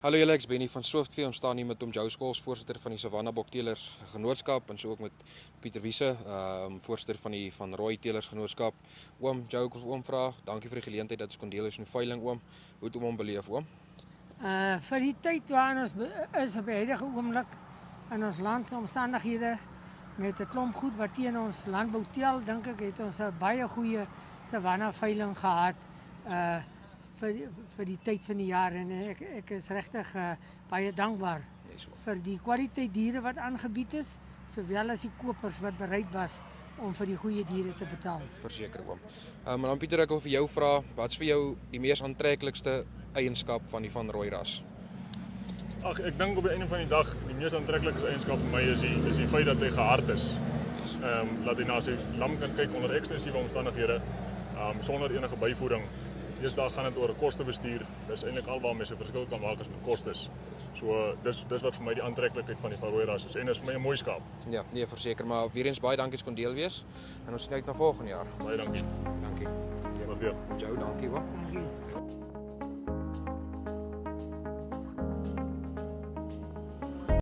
Hallo julle, ek is Benny van Swiftvee. Ons staan hier met Tom Jouskols, voorsitter van die Savannah Bokteelers Genootskap en so ook met Pieter Wiese, voorsitter van die Van Rooi Teelers Genootskap. Oom Jou, ek wil oom vra, dankie vir die geleentheid dat ons kon deel is in die veiling, oom. Hoe het oom beleef, oom? Vir die tyd waarin ons is op die huidige oomblik in ons landsomstandighede met 'n klomp goed wat teen ons landbou tel, dink ek het ons 'n baie goeie Savannah veiling gehad vir die tyd van die jaar en ek is regtig baie dankbaar vir die kwaliteit diere wat aangebied is, sowel as die kopers wat bereid was om vir die goeie diere te betaal. Verseker oom. Maar dan Pieter, ek wil vir jou vra, wat is vir jou die mees aantreklikste eienskap van die Van Rooi ras? Ag, ek dink op die einde van die dag die mees aantreklike eienskap vir my is die feit dat hy gehard is. Laat hy na sy lam kan kyk onder ekstensiewe omstandighede, sonder enige byvoeding. Deesdae gaan dit oor kostebestuur. Dis eintlik alwaar mense 'n verskil kan maak as met kostes. So dis wat vir my die aantreklikheid van die Van Rooi ras is en is vir my 'n mooi skaap. Ja, nee, verseker, maar weer eens baie dankie dat kon deel wees en ons sien uit na volgende jaar. Baie dankie. Dankie. Waardeer. Jou, dankie oom. Dankie.